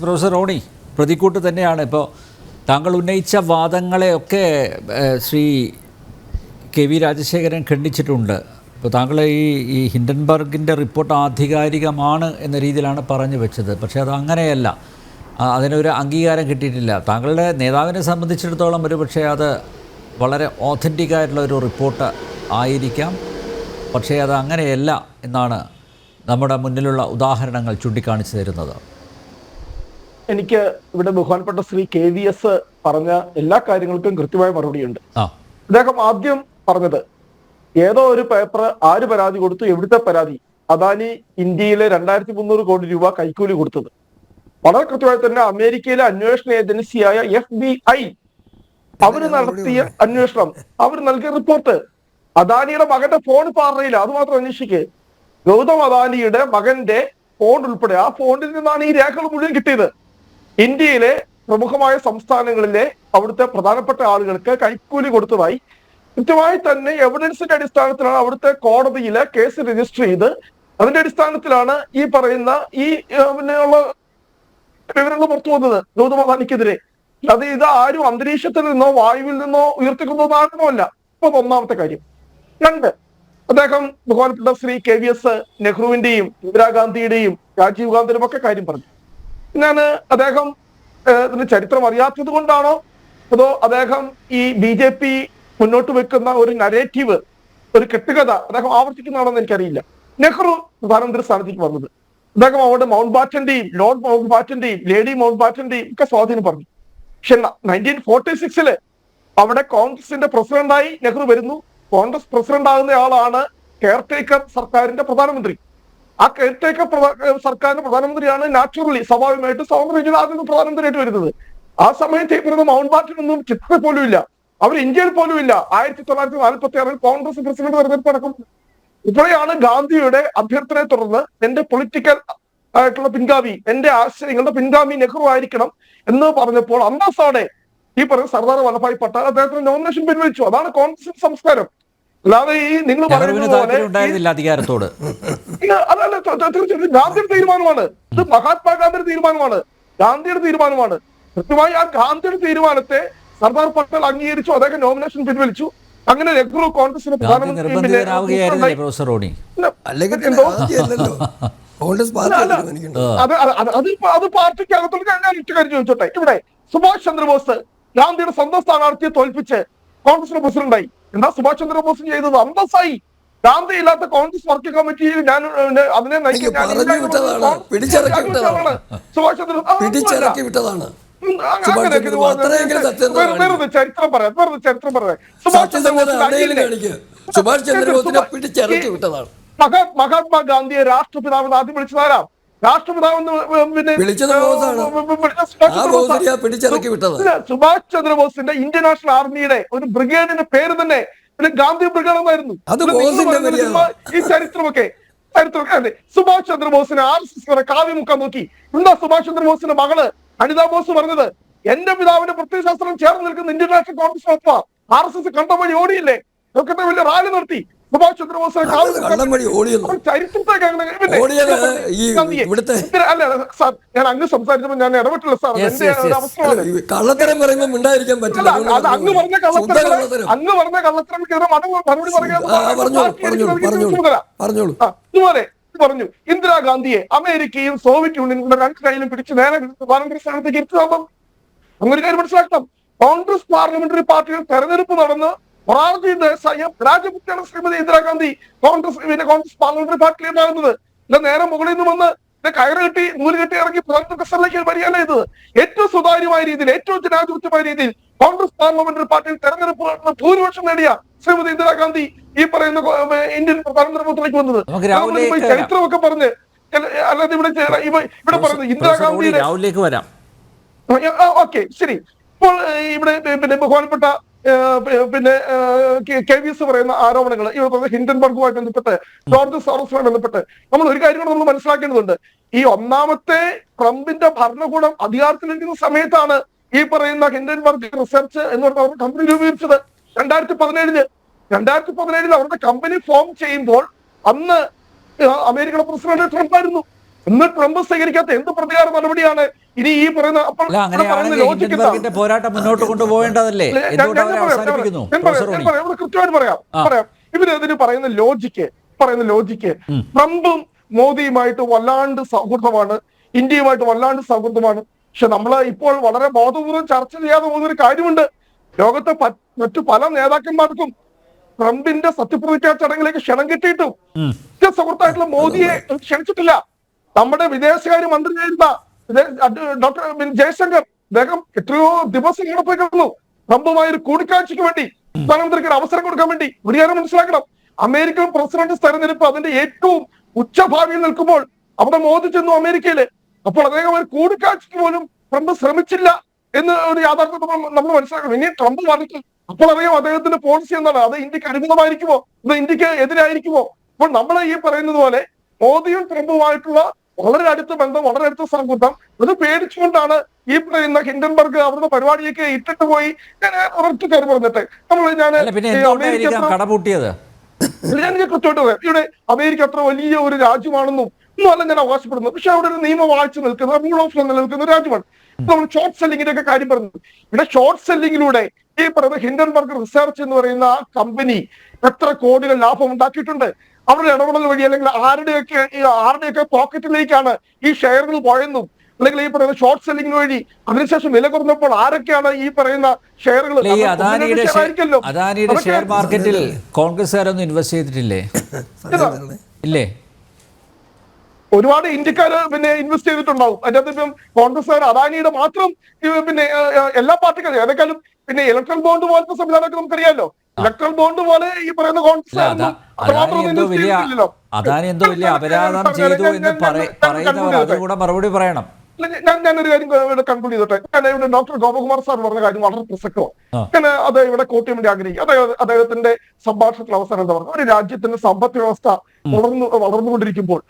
Professor Roni, പ്രതിക്കൂട്ട് തന്നെയാണ് ഇപ്പോൾ താങ്കൾ ഉന്നയിച്ച വാദങ്ങളെയൊക്കെ ശ്രീ കെ വി രാജശേഖരൻ ഖണ്ഡിച്ചിട്ടുണ്ട്. ഇപ്പോൾ താങ്കൾ ഈ ഹിൻഡൻബർഗിൻ്റെ റിപ്പോർട്ട് ആധികാരികമാണ് എന്ന രീതിയിലാണ് പറഞ്ഞു വെച്ചത്. പക്ഷേ അത് അങ്ങനെയല്ല, അതിനൊരു അംഗീകാരം കിട്ടിയിട്ടില്ല. താങ്കളുടെ നേതാവിനെ സംബന്ധിച്ചിടത്തോളം ഒരു പക്ഷേ അത് വളരെ ഓഥൻറ്റിക്കായിട്ടുള്ള ഒരു റിപ്പോർട്ട് ആയിരിക്കാം. പക്ഷേ അത് അങ്ങനെയല്ല എന്നാണ് നമ്മുടെ മുന്നിലുള്ള ഉദാഹരണങ്ങൾ ചൂണ്ടിക്കാണിച്ചു തരുന്നത്. എനിക്ക് ഇവിടെ ബഹുമാനപ്പെട്ട ശ്രീ KVS പറഞ്ഞ എല്ലാ കാര്യങ്ങൾക്കും കൃത്യമായ മറുപടിയുണ്ട്. അദ്ദേഹം ആദ്യം പറഞ്ഞത് ഏതോ ഒരു പേപ്പർ ആര് പരാതി കൊടുത്തു, എവിടുത്തെ പരാതി, അദാനി ഇന്ത്യയിലെ 2300 കോടി രൂപ കൈക്കൂലി കൊടുത്തത്. വളരെ കൃത്യമായി തന്നെ അമേരിക്കയിലെ അന്വേഷണ ഏജൻസിയായ FBI അവര് നടത്തിയ അന്വേഷണം, അവർ നൽകിയ റിപ്പോർട്ട്. അദാനിയുടെ മകന്റെ ഫോൺ പാറയില്ല, അത് മാത്രം അന്വേഷിക്ക്. ഗൗതം അദാനിയുടെ മകന്റെ ഫോൺ ഉൾപ്പെടെ ആ ഫോണിൽ നിന്നാണ് ഈ രേഖകൾ മുഴുവൻ കിട്ടിയത്. ഇന്ത്യയിലെ പ്രമുഖമായ സംസ്ഥാനങ്ങളിലെ അവിടുത്തെ പ്രധാനപ്പെട്ട ആളുകൾക്ക് കൈക്കൂലി കൊടുത്തതായി കൃത്യമായി തന്നെ എവിഡൻസിന്റെ അടിസ്ഥാനത്തിലാണ് അവിടുത്തെ കോടതിയിലെ കേസ് രജിസ്റ്റർ ചെയ്ത് അതിന്റെ അടിസ്ഥാനത്തിലാണ് ഈ പറയുന്ന ഈ ഉള്ള വിവരങ്ങൾ പുറത്തു വന്നത് ഗൗതം അദാനിക്കെതിരെ. അത് ഇത് ആരും അന്തരീക്ഷത്തിൽ നിന്നോ വായുവിൽ നിന്നോ ഉയർത്തിക്കൊണ്ടതല്ല. ഇപ്പൊ ഒന്നാമത്തെ കാര്യം. രണ്ട്, അദ്ദേഹം ബഹുമാനപ്പെട്ട ശ്രീ KVS നെഹ്റുവിന്റെയും ഇന്ദിരാഗാന്ധിയുടെയും രാജീവ് ഗാന്ധിയുടെയും ഒക്കെ കാര്യം പറഞ്ഞു. ഞാൻ അദ്ദേഹം ഇതിന്റെ ചരിത്രം അറിയാത്തത് കൊണ്ടാണോ അതോ അദ്ദേഹം ഈ BJP മുന്നോട്ട് വെക്കുന്ന ഒരു നരേറ്റീവ്, ഒരു കെട്ടുകഥ അദ്ദേഹം ആവർത്തിക്കുന്നതാണോ എന്ന് എനിക്കറിയില്ല. നെഹ്റു പ്രധാനമന്ത്രി സ്ഥാനത്തേക്ക് വന്നത് അദ്ദേഹം അവിടെ മൗണ്ട് ബാറ്റന്റെയും ലോർഡ് മൗണ്ട് ബാറ്റന്റെയും ലേഡി മൗണ്ട് ബാറ്റന്റെയും ഒക്കെ സ്വാധീനം പറഞ്ഞു. പക്ഷെ 1946 അവിടെ കോൺഗ്രസിന്റെ പ്രസിഡന്റായി നെഹ്റു വരുന്നു. കോൺഗ്രസ് പ്രസിഡന്റ് ആകുന്ന ആളാണ് കെയർടേക്കർ സർക്കാരിന്റെ പ്രധാനമന്ത്രി. ആ കെയർടേക്കർ സർക്കാരിന്റെ പ്രധാനമന്ത്രിയാണ് നാച്ചുറലി സ്വാഭാവികമായിട്ട് സ്വാതന്ത്ര്യം ആദ്യം പ്രധാനമന്ത്രിയായിട്ട് വരുന്നത്. ആ സമയത്ത് ഈ പറയുന്ന മൗണ്ട് ബാറ്റൻ ഒന്നും ചിത്രത്തിൽ പോലും ഇല്ല, അവർ ഇന്ത്യയിൽ പോലും ഇല്ല. 1946 കോൺഗ്രസ് പ്രസിഡന്റ് തെരഞ്ഞെടുപ്പ് നടക്കും. ഇപ്പോഴാണ് ഗാന്ധിയുടെ അഭ്യർത്ഥനയെ തുടർന്ന് എന്റെ പൊളിറ്റിക്കൽ ആയിട്ടുള്ള പിൻഗാമി, എന്റെ ആശയങ്ങളുടെ പിൻഗാമി നെഹ്റു ആയിരിക്കണം എന്ന് പറഞ്ഞപ്പോൾ അന്തസ്സോടെ ഈ പറയുന്ന സർദാർ വല്ലഭായ് പട്ടേൽ അദ്ദേഹത്തിന് നോമിനേഷൻ പിൻവലിച്ചു. അതാണ് കോൺഗ്രസിന്റെ സംസ്കാരം. അല്ലാതെ ഈ നിങ്ങൾ പറയുന്നത് പോലെ അധികാരത്തോട് അതല്ല, തീർച്ചയായിട്ടും ഗാന്ധിയുടെ തീരുമാനമാണ് ഇത്. മഹാത്മാഗാന്ധിയുടെ തീരുമാനമാണ്, ഗാന്ധിയുടെ തീരുമാനമാണ്. കൃത്യമായി ആ ഗാന്ധിയുടെ തീരുമാനത്തെ സർദാർ പട്ടേൽ അംഗീകരിച്ചു. അദ്ദേഹം നോമിനേഷൻ പിൻവലിച്ചു. അങ്ങനെ നെഹ്റു കോൺഗ്രസിന്റെ പ്രധാനമന്ത്രി. അത് പാർട്ടിക്ക് അകത്തോട്ട് ഞാൻ ഒറ്റ കാര്യം ചോദിച്ചോട്ടെ. ഇവിടെ സുഭാഷ് ചന്ദ്രബോസ് ഗാന്ധിയുടെ സ്വന്തം സ്ഥാനാർത്ഥിയെ തോൽപ്പിച്ച് കോൺഗ്രസിന്റെ പ്രസിഡന്റായി. എന്താ സുഭാഷ് ചന്ദ്രബോസ് ചെയ്തത്? അന്തസ്സായി. ഗാന്ധി ഇല്ലാത്ത കോൺഗ്രസ് വർക്കിംഗ് കമ്മിറ്റിയിൽ ഞാൻ അതിനെ സുഭാഷ് ചന്ദ്രബോസ് ചരിത്രം പറയാം, ചരിത്രം പറയാം. മഹാത്മാഗാന്ധിയെ രാഷ്ട്രപിതാവെന്ന് ആദ്യം വിളിച്ചതാരാ? രാഷ്ട്രപിതാവെന്ന് സുഭാഷ് ചന്ദ്രബോസിന്റെ ഇന്ത്യൻ നാഷണൽ ആർമിയുടെ ഒരു ബ്രിഗേഡിന്റെ പേര് തന്നെ ഗാന്ധി ബ്രിഗേഡ് എന്നായിരുന്നു. ഈ ചരിത്രമൊക്കെ സുഭാഷ് ചന്ദ്രബോസിനെ RSS കാവ്യമുക്കാൻ നോക്കി. എന്താ സുഭാഷ് ചന്ദ്രബോസിന്റെ മകള് അനിതാ ബോസ് പറഞ്ഞത്? എന്റെ പിതാവിന്റെ പ്രത്യയശാസ്ത്രം ചേർന്ന് നിൽക്കുന്ന ഇന്ത്യൻ നാഷണൽ കോൺഗ്രസ് RSS കണ്ടമണി ഓടിയില്ലേ? നോക്കട്ടെ, വലിയ റാലി നടത്തി. സുഭാഷ് ചന്ദ്രബോസിനെ ചരിത്രത്തെ അല്ല സാർ, ഞാൻ അങ്ങ് സംസാരിച്ചപ്പോൾ ഞാൻ ഇടപെട്ടില്ല സാർ. എന്റെ അവസരമാണ്. അത് അങ്ങ് പറഞ്ഞ കള്ളത്തരമെതിരെ മറുപടി പറയാൻ പറഞ്ഞു. ഇന്ദിരാഗാന്ധിയെ അമേരിക്കയും സോവിയറ്റ് യൂണിയനും രണ്ട് കയ്യിലും പിടിച്ച് നേരെ പ്രധാനമന്ത്രി സ്ഥാനത്തേക്ക് ഇരുത്താം. അങ്ങനെ കാര്യം മനസ്സിലാക്കണം. കോൺഗ്രസ് പാർലമെന്ററി പാർട്ടികൾ തെരഞ്ഞെടുപ്പ് നടന്ന് മൊറാർജി ദേശായി രാജപുത്രിയാണ് ശ്രീമതി ഇന്ദിരാഗാന്ധി കോൺഗ്രസ് പാർലമെന്ററി പാർട്ടിയിൽ ഉണ്ടാകുന്നത്. ഇല്ല, നേരെ മുകളിൽ നിന്ന് വന്ന് കയറ് കെട്ടി നൂല് കെട്ടി ഇറങ്ങി പ്രധാനമന്ത്രി കസറിലേക്ക് വരികയല്ല ചെയ്തത്. ഏറ്റവും സുതാര്യമായ രീതിയിൽ, ഏറ്റവും ജനാധിപത്യമായ രീതിയിൽ കോൺഗ്രസ് പാർലമെന്ററി പാർട്ടിയിൽ തെരഞ്ഞെടുപ്പ് ഭൂരിപക്ഷം നേടിയ ശ്രീമതി ഇന്ദിരാഗാന്ധി ഈ പറയുന്ന ഇന്ത്യൻ പ്രധാനമന്ത്രി പദത്തിലേക്ക് വന്നത്. ചരിത്രമൊക്കെ പറഞ്ഞ് അല്ലാതെ ഇവിടെ പറയുന്നത് ഇന്ദിരാഗാന്ധിയുടെ ഓക്കെ ശരി. ഇപ്പോൾ ഇവിടെ ബഹുമാനപ്പെട്ട KVS പറയുന്ന ആരോപണങ്ങൾ, ഇവിടെ ഹിൻഡൻബർഗുമായി ബന്ധപ്പെട്ട്, ജോർജ് സോറസുമായി ബന്ധപ്പെട്ട് നമ്മൾ ഒരു കാര്യം കൂടെ നമ്മൾ മനസ്സിലാക്കേണ്ടതുണ്ട്. ഈ ഒന്നാമത്തെ ട്രംപിന്റെ ഭരണകൂടം അധികാരത്തിലിരിക്കുന്ന സമയത്താണ് ഈ പറയുന്ന ഹിൻഡൻബർഗ് റിസർച്ച് എന്ന് പറഞ്ഞ അവരുടെ കമ്പനി രൂപീകരിച്ചത്. 2017 അവരുടെ കമ്പനി ഫോം ചെയ്യുമ്പോൾ അന്ന് അമേരിക്കയുടെ പ്രസിഡന്റ് ട്രംപ് ആയിരുന്നു. ഇന്ന് ട്രംപ് സ്വീകരിക്കാത്ത എന്ത് പ്രതികാര നടപടിയാണ് ഇനി ഈ പറയുന്ന അങ്ങനെയാണെങ്കിൽ പോരാട്ടം മുന്നോട്ട് കൊണ്ടുപോകേണ്ടതല്ലേ? കൃത്യമായിട്ട് പറയാം. ഇവരതിന് പറയുന്ന ലോജിക്ക് ട്രംപും മോദിയുമായിട്ട് വല്ലാണ്ട് സൗഹൃദമാണ്, ഇന്ത്യയുമായിട്ട് വല്ലാണ്ട് സൗഹൃദമാണ്. പക്ഷെ നമ്മൾ ഇപ്പോൾ വളരെ ബോധപൂർവ്വം ചർച്ച ചെയ്യാതെ പോകുന്ന ഒരു കാര്യമുണ്ട്. ലോകത്തെ മറ്റു പല നേതാക്കന്മാർക്കും ട്രംപിന്റെ സത്യപ്രതിജ്ഞാ ചടങ്ങിലേക്ക് ക്ഷണം കിട്ടിയിട്ടും സുഹൃത്തായിട്ടുള്ള മോദിയെ ക്ഷണിച്ചിട്ടില്ല. നമ്മുടെ വിദേശകാര്യ മന്ത്രിയായിരുന്ന ഡോക്ടർ ജയശങ്കർ, അദ്ദേഹം എത്രയോ ദിവസം പോയി കിടന്നു ട്രംപുമായി ഒരു കൂടിക്കാഴ്ചയ്ക്ക് വേണ്ടി, പ്രധാനമന്ത്രിക്ക് ഒരു അവസരം കൊടുക്കാൻ വേണ്ടി. ഒരു കാര്യം മനസ്സിലാക്കണം, അമേരിക്കൻ പ്രസിഡന്റ് തെരഞ്ഞെടുപ്പ് അതിന്റെ ഏറ്റവും ഉച്ചഭാവിയിൽ നിൽക്കുമ്പോൾ അവിടെ മോദി ചെന്നു അമേരിക്കയില്. അപ്പോൾ അദ്ദേഹം ഒരു കൂടിക്കാഴ്ചയ്ക്ക് പോലും ട്രംപ് ശ്രമിച്ചില്ല എന്ന് ഒരു യാഥാർത്ഥ്യം നമ്മൾ മനസ്സിലാക്കണം. ഇനി ട്രംപ് പറഞ്ഞിട്ട് അപ്പോൾ അറിയാം അദ്ദേഹത്തിന്റെ പോളിസി എന്താണ്, അത് ഇന്ത്യക്ക് അനുകൂലമായിരിക്കുമോ, അത് ഇന്ത്യക്ക് എതിരായിരിക്കുമോ? അപ്പോൾ നമ്മൾ ഈ പറയുന്നത് പോലെ മോദിയും ട്രംപുമായിട്ടുള്ള വളരെ അടുത്ത ബന്ധം, വളരെ അടുത്ത സൗഹൃദം, അത് പേടിച്ചുകൊണ്ടാണ് ഈ പറയുന്ന ഹിൻഡൻബർഗ് അവരുടെ പരിപാടിയൊക്കെ ഇട്ടിട്ട് പോയി. ഞാൻ ഒരൊറ്റ കാര്യം പറഞ്ഞിട്ട് ഞാൻ കൃത്യമായിട്ട് പറയാം, ഇവിടെ അമേരിക്ക അത്ര വലിയ ഒരു രാജ്യമാണെന്നും ഒന്നുമല്ല ഞാൻ അവകാശപ്പെടുന്നു. പക്ഷെ അവിടെ ഒരു നിയമവാഴ്ച നിൽക്കുന്ന, റൂൾ ഓഫ് ലോ നിലനിൽക്കുന്ന ഒരു രാജ്യമാണ്. നമ്മൾ ഷോർട്ട് സെല്ലിങ്ങിന്റെ ഒക്കെ കാര്യം പറഞ്ഞത്, ഇവിടെ ഷോർട്ട് സെല്ലിങ്ങിലൂടെ ഈ പറയുന്ന ഹിൻഡൻബർഗ് റിസർച്ച് എന്ന് പറയുന്ന ആ കമ്പനി എത്ര കോടികൾ ലാഭം ഉണ്ടാക്കിയിട്ടുണ്ട്. അവരുടെ ഇടപെടൽ വഴി അല്ലെങ്കിൽ ആരുടെയൊക്കെ പോക്കറ്റിലേക്കാണ് ഈ ഷെയറുകൾ പോയെന്നും, അല്ലെങ്കിൽ ഈ പറയുന്ന ഷോർട്ട് സെല്ലിംഗ് വഴി അതിനുശേഷം വില കുറഞ്ഞപ്പോൾ ആരൊക്കെയാണ് ഈ പറയുന്ന ഷെയറുകൾ അദാനിയുടെ ഷെയർ മാർക്കറ്റിൽ കോൺഗ്രസ്സുകാരൊന്നും ഇൻവെസ്റ്റ് ചെയ്തിട്ടില്ലേ? ഇല്ലേ? ഒരുപാട് ഇന്ത്യക്കാര് പിന്നെ ഇൻവെസ്റ്റ് ചെയ്തിട്ടുണ്ടാവും. അതിനകത്ത് ഇപ്പം കോൺഗ്രസ്സുകാർ അദാനിയുടെ മാത്രം പിന്നെ എല്ലാ പാർട്ടിക്കാരും ഏതെങ്കിലും പിന്നെ ഇലക്ട്രൽ ബോണ്ട് പോലത്തെ സംവിധാനമൊക്കെ നമുക്കറിയാമല്ലോ. ഇലക്ട്രൽ ബോണ്ട് പോലെ ഈ പറയുന്ന കോൺഗ്രസ് അദാനി എന്തോ വലിയ അപരാധം ചെയ്തു എന്ന് പറയുന്നവർ അതുകൂടെ മറുപടി പറയണം. ഞാനൊരു കാര്യം ഇവിടെ കൺക്ലൂഡ് ചെയ്തോട്ടെ. ഞാൻ ഇവിടെ ഡോക്ടർ ഗോപകുമാർ സാർ പറഞ്ഞ കാര്യം വളരെ പ്രസക്തമാണ്. ഞാൻ അത് ഇവിടെ കോട്ട് ചെയ്യാൻ വേണ്ടി ആഗ്രഹിക്കും. അദ്ദേഹത്തിന്റെ സംഭാഷണത്തിൽ അവസാനം എന്താ പറഞ്ഞത്, ഒരു രാജ്യത്തിന്റെ സമ്പദ് വ്യവസ്ഥ വളർന്നുകൊണ്ടിരിക്കുമ്പോൾ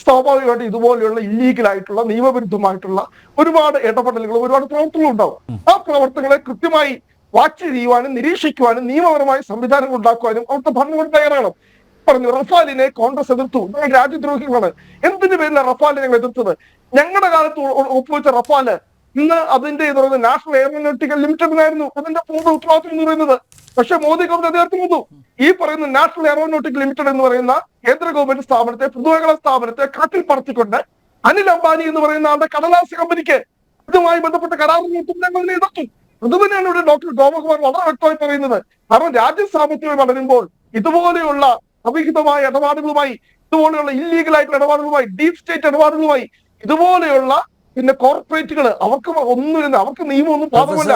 സ്വാഭാവികമായിട്ട് ഇതുപോലെയുള്ള ഇല്ലീഗലായിട്ടുള്ള നിയമവിരുദ്ധമായിട്ടുള്ള ഒരുപാട് ഇടപെടലുകളും ഒരുപാട് പ്രവർത്തനങ്ങളും ഉണ്ടാവും. ആ പ്രവർത്തനങ്ങളെ കൃത്യമായി വാച്ച് ചെയ്യുവാനും നിരീക്ഷിക്കുവാനും നിയമപരമായ സംവിധാനങ്ങൾ ഉണ്ടാക്കുവാനും അവിടുത്തെ ഭരണകൂടം തയ്യാറാണ്. പറഞ്ഞു റഫാലിനെ കോൺഗ്രസ് എതിർത്തു, ഞങ്ങൾ രാജ്യദ്രോഹികളാണ്. എന്തിന്റെ പേരിലാണ് റഫാലിനെ ഞങ്ങൾ എതിർത്തത്? ഞങ്ങളുടെ കാലത്ത് ഒപ്പുവെച്ച റഫാല് ഇന്ന് അതിന്റെ ഇത് പറയുന്നത് നാഷണൽ എയറോനോട്ടിക്കൽ ലിമിറ്റഡിനായിരുന്നു അതിന്റെ പൂർണ്ണ ഉത്തരവാദിത്വം എന്ന് പറയുന്നത്. പക്ഷെ മോദി ഗവൺമെന്റ് അദ്ദേഹത്തിന് വന്നു. ഈ പറയുന്ന നാഷണൽ എയറോനോട്ടിക്കൽ ലിമിറ്റഡ് എന്ന് പറയുന്ന കേന്ദ്ര ഗവൺമെന്റ് സ്ഥാപനത്തെ, പൊതുമേഖലാ സ്ഥാപനത്തെ കാറ്റിൽ പറത്തിക്കൊണ്ട് അനിൽ അംബാനി എന്ന് പറയുന്ന ആളുടെ കടലാസ് കമ്പനിക്ക് ഇതുമായി ബന്ധപ്പെട്ട കരാറുകൾ ഞങ്ങൾ എതിർത്തു. അതുതന്നെയാണ് ഇവിടെ ഡോക്ടർ ഗോപകുമാർ വളരെ വ്യക്തമായി പറയുന്നത്. കാരണം രാജ്യ സാമ്പത്തികം വളരുമ്പോൾ ഇതുപോലെയുള്ള അവിഹിതമായ ഇടപാടുകളുമായി, ഇതുപോലെയുള്ള ഇല്ലീഗലായിട്ടുള്ള ഇടപാടുകളുമായി, ഡീപ് സ്റ്റേറ്റ് ഇടപാടുകളുമായി, ഇതുപോലെയുള്ള പിന്നെ കോർപ്പറേറ്റുകൾ അവർക്ക് ഒന്നും അവർക്ക് നിയമമൊന്നും ബാധകമല്ല.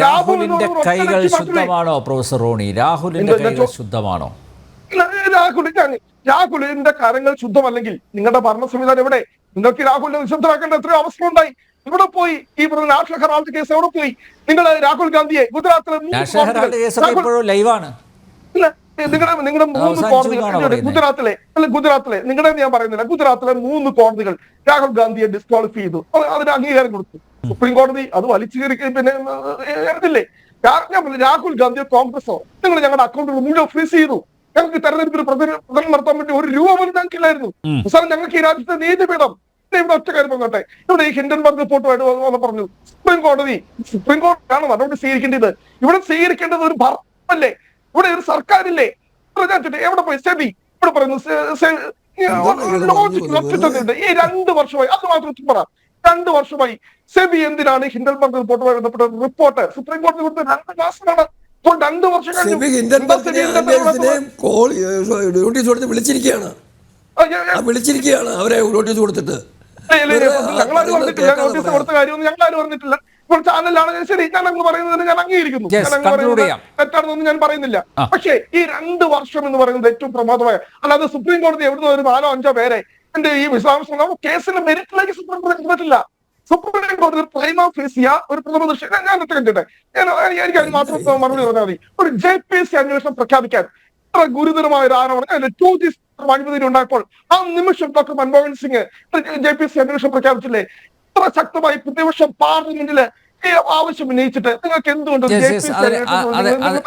രാഹുലിന്റെ കൈകൾ ശുദ്ധമാണോ പ്രൊഫസർ റോണി? രാഹുലിന്റെ കൈകൾ ശുദ്ധമാണോ? രാഹുലിന്റെ കാര്യങ്ങൾ ശുദ്ധമല്ലെങ്കിൽ നിങ്ങളുടെ ഭരണ സംവിധാനം എവിടെ? നിങ്ങൾക്ക് രാഹുലിനെ നിശബ്ദരാക്കേണ്ട എത്രയോ അവസരമുണ്ടായി. ഇവിടെ പോയി ഈ പറഞ്ഞ നാഷണൽ ഹെറാൾഡ് കേസ് എവിടെ പോയി? നിങ്ങൾ രാഹുൽ ഗാന്ധിയെ ഗുജറാത്തിലെ നിങ്ങളുടെ 3 കോടതികൾ ഗുജറാത്തിലെ നിങ്ങളുടെ ഞാൻ പറയുന്നില്ല, ഗുജറാത്തിലെ 3 കോടതികൾ രാഹുൽ ഗാന്ധിയെ ഡിസ്ക്വാളിഫൈ ചെയ്തു. അതിന് അംഗീകാരം കൊടുത്തു. സുപ്രീം കോടതി അത് വലിച്ചു കയറി പിന്നെ എടുത്തില്ലേ? രാഹുൽ ഗാന്ധിയോ കോൺഗ്രസോ നിങ്ങൾ ഞങ്ങളുടെ അക്കൗണ്ടുകൾ മുഴുവൻ ഫ്രീസ് ചെയ്തു. ഞങ്ങൾക്ക് തെരഞ്ഞെടുപ്പിൽ പ്രചരണം നടത്താൻ വേണ്ടി 1 രൂപ പോലും ഞങ്ങൾക്കില്ലായിരുന്നു. അവസാനം ഞങ്ങൾക്ക് ഈ രാജ്യത്തെ നീതിപീഠം ഇവിടെ ഒറ്റ കാര്യം പറഞ്ഞോട്ടെ, ഇവിടെ ഈ ഹിൻഡൻബർഗ് റിപ്പോർട്ടുമായിട്ട് പറഞ്ഞു സുപ്രീം കോടതിയാണ് നടപടി സ്വീകരിക്കേണ്ടത്. ഇവിടെ സ്വീകരിക്കേണ്ടത് ഒരു ഭരണമല്ലേ? ഇവിടെ ഒരു സർക്കാരില്ലേ? എവിടെ പോയി സെബി? ഇവിടെ പറയുന്നു ഈ 2 വർഷമായി, അത് മാത്രം പറ, 2 വർഷമായി സെബി എന്തിനാണ് ഹിൻഡൻബർഗ് റിപ്പോർട്ടുമായി ബന്ധപ്പെട്ട റിപ്പോർട്ട് സുപ്രീം കോടതി കൊടുത്ത 2 മാസമാണ്. ഇപ്പോൾ 2 വർഷം വിളിച്ചിരിക്കുകയാണ് അവരെ നോട്ടീസ് കൊടുത്തിട്ട്. ഞങ്ങളാരും പറഞ്ഞിട്ടില്ല, നോട്ടീസ് കൊടുത്ത കാര്യമൊന്നും ഞങ്ങളാരും പറഞ്ഞിട്ടില്ല. ഇപ്പോൾ ചാനലാണ്. ശരി, ഞാൻ അങ്ങ് പറയുന്നതിന് ഞാൻ അംഗീകരിക്കുന്നു, തെറ്റാണെന്നൊന്നും ഞാൻ പറയുന്നില്ല. പക്ഷേ ഈ 2 വർഷം എന്ന് പറയുന്നത് ഏറ്റവും പ്രമാദമായ, അല്ലാതെ സുപ്രീം കോടതി എവിടുന്ന് ഒരു 4-5 പേരെ എന്റെ ഈ വിശദാംശം കേസിന്റെ മെരിറ്റിലേക്ക് സുപ്രീം കോടതി എത്തിയിട്ടില്ല. സുപ്രീം കോടതി പ്രൈമ ഫേസിയ ഒരു പ്രഥമ ദൃശ്യ ഞാൻ കണ്ടിട്ടെ, എനിക്ക് അതിന് മാത്രം മറുപടി പറഞ്ഞാൽ മതി. ഒരു JPC അന്വേഷണം പ്രഖ്യാപിക്കാൻ ഇത്ര ഗുരുതരമായ ഒരു ആരോപണം 2G അഴിമതി ഉണ്ടായപ്പോൾ ആ നിമിഷം ഡോക്ടർ മൻമോഹൻ സിംഗ് JPC അന്വേഷണം പ്രഖ്യാപിച്ചില്ലേ? ഇത്ര ശക്തമായി പ്രതിപക്ഷം പാർലമെന്റില് ഈ ആവശ്യം ഉന്നയിച്ചിട്ട് നിങ്ങൾക്ക് എന്തുകൊണ്ട്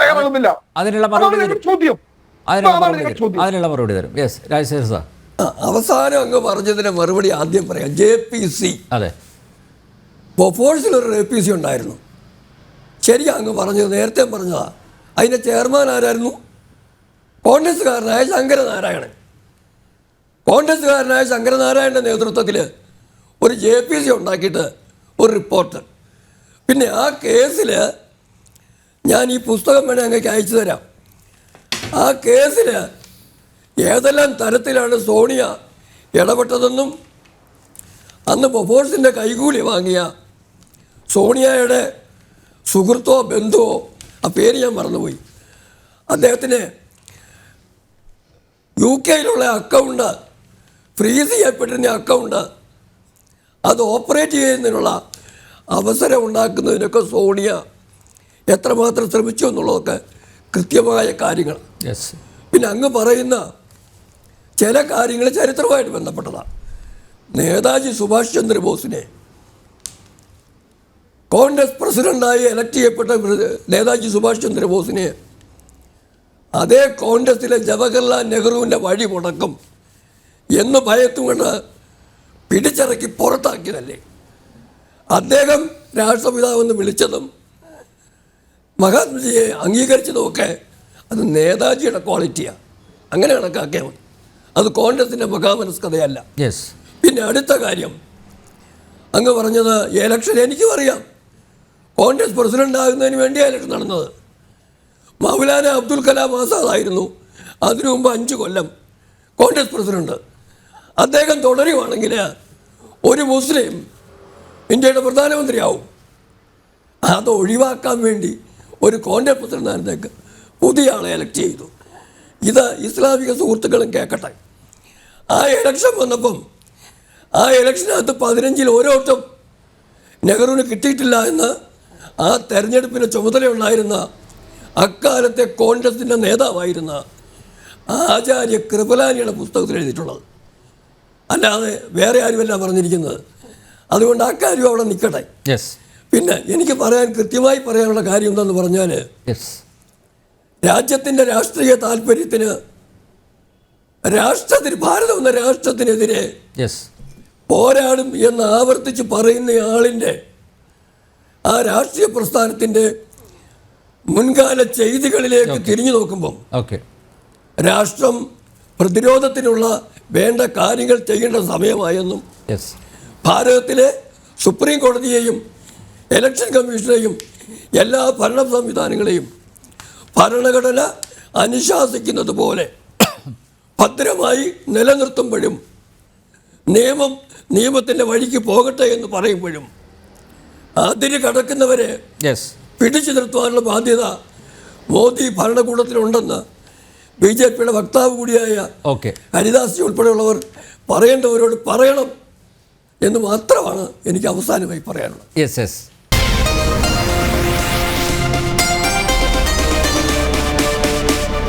തയ്യാറാകുന്നില്ല? അതിനുള്ള മറുപടി തരും. Yes Rajasekhar sir. അവസാനം അങ്ങ് പറഞ്ഞതിന് മറുപടി ആദ്യം പറയാം. JPC, അതെ, ബൊഫോഴ്സിൽ ഒരു APC ഉണ്ടായിരുന്നു. ശരിയാ അങ്ങ് പറഞ്ഞത്, നേരത്തെ പറഞ്ഞതാ. അതിൻ്റെ ചെയർമാൻ ആരായിരുന്നു? കോൺഗ്രസ്സുകാരനായ ശങ്കരനാരായണൻ. കോൺഗ്രസ്സുകാരനായ ശങ്കരനാരായണൻ്റെ നേതൃത്വത്തിൽ ഒരു JPC ഉണ്ടാക്കിയിട്ട് ഒരു റിപ്പോർട്ട്. പിന്നെ ആ കേസിൽ ഞാൻ ഈ പുസ്തകം വേണേൽ അങ്ങേക്ക് അയച്ചു തരാം. ആ കേസിൽ ഏതെല്ലാം തരത്തിലാണ് സോണിയ ഇടപെട്ടതെന്നും അന്ന് ബൊഫോഴ്സിൻ്റെ കൈകൂലി വാങ്ങിയ സോണിയയുടെ സുഹൃത്തോ ബന്ധുവോ, ആ പേര് ഞാൻ മറന്നുപോയി, അദ്ദേഹത്തിന് UK അക്കൗണ്ട് ഫ്രീസ് ചെയ്യപ്പെട്ടിരുന്ന അക്കൗണ്ട് അത് ഓപ്പറേറ്റ് ചെയ്യുന്നതിനുള്ള അവസരം ഉണ്ടാക്കുന്നതിനൊക്കെ സോണിയ എത്രമാത്രം ശ്രമിച്ചു എന്നുള്ളതൊക്കെ കൃത്യമായ കാര്യങ്ങൾ. പിന്നെ അങ്ങ് പറയുന്ന ചില കാര്യങ്ങൾ ചരിത്രവുമായിട്ട് ബന്ധപ്പെട്ടതാണ്. നേതാജി സുഭാഷ് ചന്ദ്രബോസിനെ കോൺഗ്രസ് പ്രസിഡൻ്റായി എലക്ട് ചെയ്യപ്പെട്ട നേതാജി സുഭാഷ് ചന്ദ്രബോസിനെ അതേ കോൺഗ്രസിലെ ജവഹർലാൽ നെഹ്റുവിൻ്റെ വഴി മുടക്കും എന്ന് ഭയത്തും കൊണ്ട് പിടിച്ചിറക്കി പുറത്താക്കിയതല്ലേ. അദ്ദേഹം രാഷ്ട്രപിതാവെന്ന് വിളിച്ചതും മഹാത്മജിയെ അംഗീകരിച്ചതുമൊക്കെ അത് നേതാജിയുടെ ക്വാളിറ്റിയാണ്. അങ്ങനെ കണക്കാക്കിയാൽ മതി. അത് കോൺഗ്രസിൻ്റെ മഹാമനസ്കതയല്ല. പിന്നെ അടുത്ത കാര്യം അങ്ങ് പറഞ്ഞത് എലക്ഷൻ. എനിക്കും അറിയാം, കോൺഗ്രസ് പ്രസിഡൻ്റ് ആകുന്നതിന് വേണ്ടിയാണ് ഇലക്ഷൻ നടന്നത്. മൗലാന അബ്ദുൽ കലാം ആസാദായിരുന്നു അതിനു മുമ്പ് 5 കൊല്ലം കോൺഗ്രസ് പ്രസിഡന്റ്. അദ്ദേഹം തുടരുവാണെങ്കിൽ ഒരു മുസ്ലിം ഇന്ത്യയുടെ പ്രധാനമന്ത്രിയാവും. അത് ഒഴിവാക്കാൻ വേണ്ടി ഒരു കോൺഗ്രസ് പ്രസിഡന്റിനേക്ക് പുതിയ ആളെ എലക്ട് ചെയ്തു. ഇത് ഇസ്ലാമിക സുഹൃത്തുക്കളും കേൾക്കട്ടെ. ആ എലക്ഷൻ വന്നപ്പം ആ എലക്ഷനകത്ത് 15-ൽ ഓരോട്ടും നെഹ്റുവിന് കിട്ടിയിട്ടില്ല എന്ന് ആ തെരഞ്ഞെടുപ്പിന് ചുമതലയുണ്ടായിരുന്ന അക്കാലത്തെ കോൺഗ്രസിൻ്റെ നേതാവായിരുന്ന ആചാര്യ കൃപലാനിയുടെ പുസ്തകത്തിൽ എഴുതിയിട്ടുള്ളത്, അല്ലാതെ വേറെ ആരുമല്ല പറഞ്ഞിരിക്കുന്നത്. അതുകൊണ്ട് ആ കാര്യം അവിടെ നിൽക്കട്ടെ. പിന്നെ എനിക്ക് കൃത്യമായി പറയാനുള്ള കാര്യം എന്താണെന്ന് പറഞ്ഞാൽ, രാജ്യത്തിൻ്റെ രാഷ്ട്രീയ താല്പര്യത്തിന് ഭാരതം എന്ന രാഷ്ട്രത്തിനെതിരെ പോരാടും എന്ന് ആവർത്തിച്ച് പറയുന്ന ആളിൻ്റെ ആ രാഷ്ട്രീയ പ്രസ്ഥാനത്തിൻ്റെ മുൻകാല ചെയ്തികളിലേക്ക് തിരിഞ്ഞു നോക്കുമ്പം രാഷ്ട്രം പ്രതിരോധത്തിനുള്ള വേണ്ട കാര്യങ്ങൾ ചെയ്യേണ്ട സമയമായെന്നും ഭാരതത്തിലെ സുപ്രീം കോടതിയെയും ഇലക്ഷൻ കമ്മീഷനെയും എല്ലാ ഭരണ സംവിധാനങ്ങളെയും ഭരണഘടന അനുശാസിക്കുന്നത് പോലെ ഭദ്രമായി നിലനിർത്തുമ്പോഴും നിയമത്തിൻ്റെ വഴിക്ക് പോകട്ടെ എന്ന് പറയുമ്പോഴും അതിന് കടക്കുന്നവരെ പിടിച്ചു നിർത്തുവാനുള്ള ബാധ്യത മോദി ഭരണകൂടത്തിലുണ്ടെന്ന് BJPയുടെ വക്താവ് കൂടിയായ ഹരിദാസ് ജി ഉൾപ്പെടെയുള്ളവർ പറയേണ്ടവരോട് പറയണം എന്ന് മാത്രമാണ് എനിക്ക് അവസാനമായി പറയാനുള്ളത്.